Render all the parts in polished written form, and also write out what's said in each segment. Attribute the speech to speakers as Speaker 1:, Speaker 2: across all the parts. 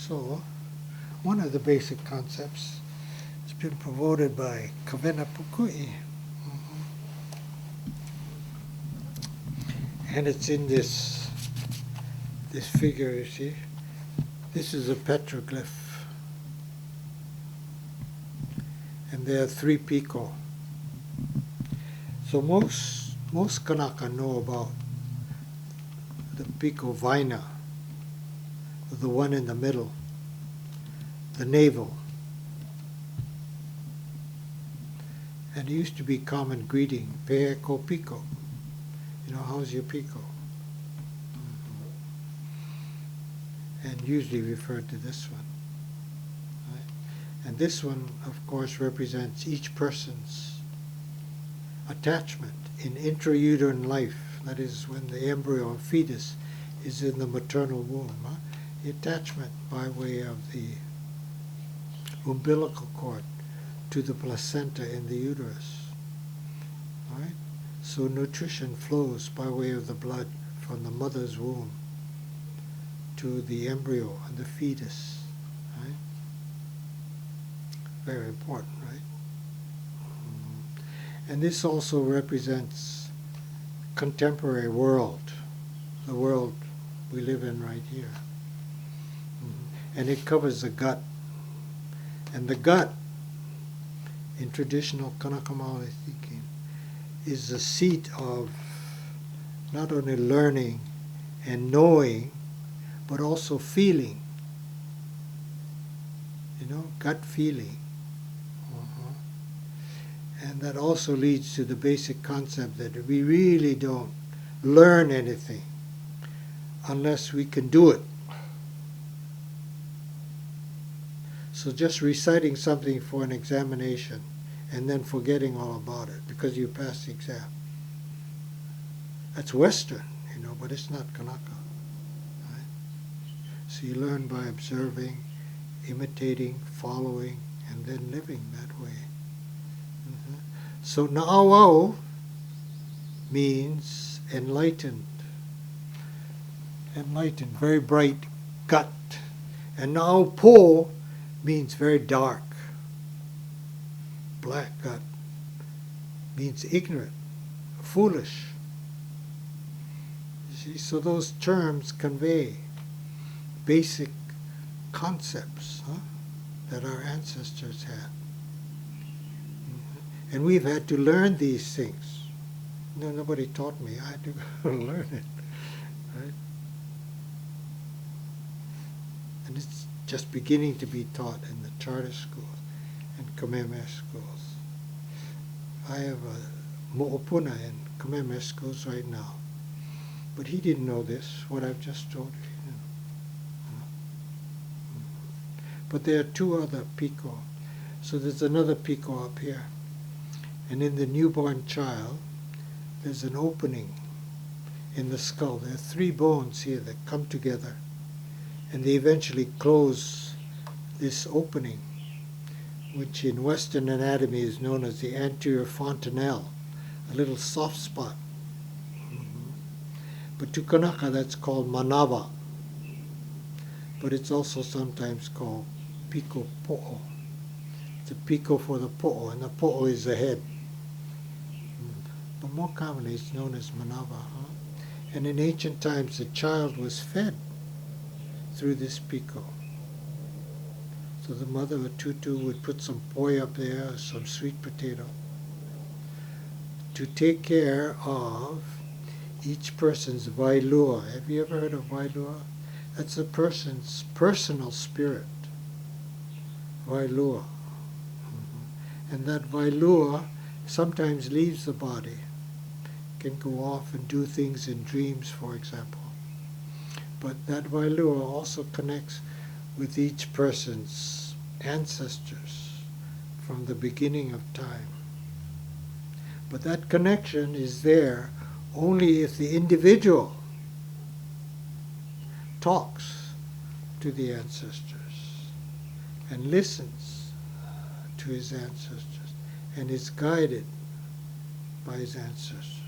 Speaker 1: So, one of the basic concepts has been promoted by Kavena Pukui. And it's in this figure, you see. This is a petroglyph. And there are 3 Piko. So most Kanaka know about the Piko Vaina, the one in the middle, the navel. And it used to be common greeting, Peko Piko. You know, how's your Piko? And usually referred to this one. Right? And this one, of course, represents each person's attachment in intrauterine life. That is, when the embryo or fetus is in the maternal womb. The attachment by way of the umbilical cord to the placenta in the uterus. All right? So nutrition flows by way of the blood from the mother's womb to the embryo and the fetus. Right? Very important, right? And this also represents contemporary world, the world we live in right here. And it covers the gut. And the gut, in traditional Kanaka Maoli thinking, is the seat of not only learning and knowing, but also feeling. You know, gut feeling. And that also leads to the basic concept that we really don't learn anything unless we can do it. So just reciting something for an examination and then forgetting all about it because you passed the exam. That's Western, you know, but it's not Kanaka. Right? So you learn by observing, imitating, following, and then living that way. So Na'awau means enlightened. Enlightened, very bright gut. And Na'aupo means very dark. Black gut means ignorant, foolish. You see, so those terms convey basic concepts that our ancestors had. And we've had to learn these things. No, nobody taught me. I had to learn it. Right? And it's just beginning to be taught in the charter schools and Kameme schools. I have a Mo'opuna in Kameme schools right now. But he didn't know this, what I've just told you. But there are 2 other Piko. So there's another Piko up here. And in the newborn child, there's an opening in the skull. There are 3 bones here that come together, and they eventually close this opening, which in Western anatomy is known as the anterior fontanelle, a little soft spot. But to Kanaka, that's called manava. But it's also sometimes called piko po'o. It's a piko for the po'o, and the po'o is the head. But more commonly it's known as manava. And in ancient times the child was fed through this piko. So the mother or tutu would put some poi up there, some sweet potato, to take care of each person's vailua. Have you ever heard of vailua? That's a person's personal spirit. Vailua. And that vailua sometimes leaves the body. Can go off and do things in dreams, for example. But that vailua also connects with each person's ancestors from the beginning of time. But that connection is there only if the individual talks to the ancestors and listens to his ancestors and is guided by his ancestors.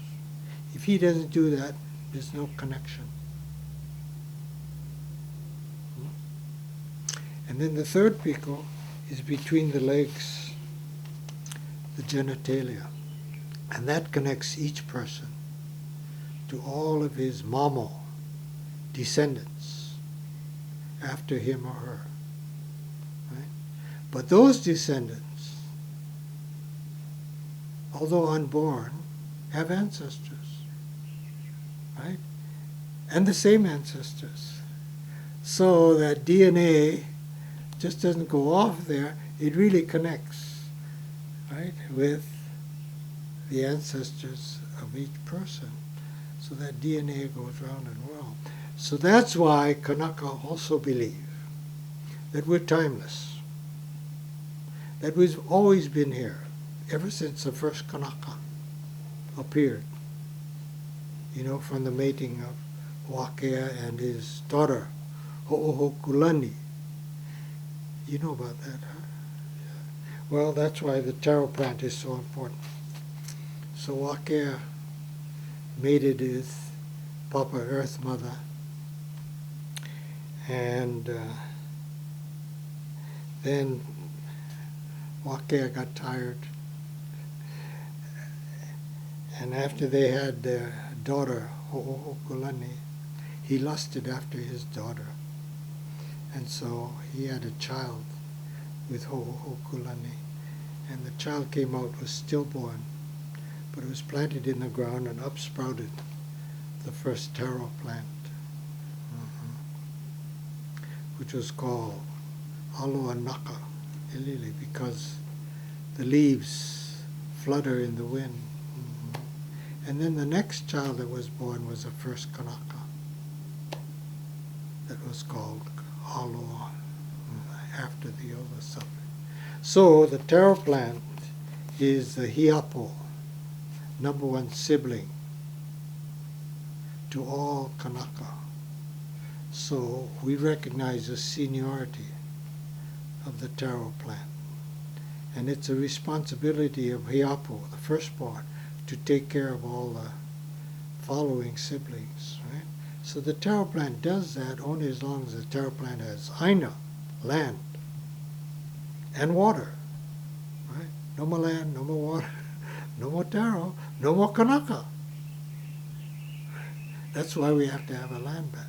Speaker 1: If he doesn't do that, there's no connection. And then the third Piko is between the legs, the genitalia. And that connects each person to all of his mamo, descendants, after him or her. Right? But those descendants, although unborn, have ancestors. Right? And the same ancestors. So that DNA just doesn't go off there, it really connects, right, with the ancestors of each person. So that DNA goes round and round. So that's why Kanaka also believe that we're timeless, that we've always been here, ever since the first Kanaka appeared, from the mating of Wakea and his daughter, Ho'ohokulani. You know about that, huh? Yeah. Well, that's why the taro plant is so important. So Wakea mated with Papa Earth Mother, and then Wakea got tired, and after they had their daughter, Ho'ohokulani, he lusted after his daughter. And so he had a child with Ho'ohokulani. And the child came out, was stillborn, but it was planted in the ground and upsprouted the first taro plant, which was called Aloanaka Ilili, because the leaves flutter in the wind. And then the next child that was born was the first Kanaka, that was called Aloa, after the Yoga suffering. So the taro plant is the hiapo, number one sibling to all Kanaka. So we recognize the seniority of the taro plant. And it's a responsibility of hiapo, the firstborn, to take care of all the following siblings, right? So the taro plant does that only as long as the taro plant has aina, land, and water, right? No more land, no more water, no more taro, no more Kanaka. That's why we have to have a land bank.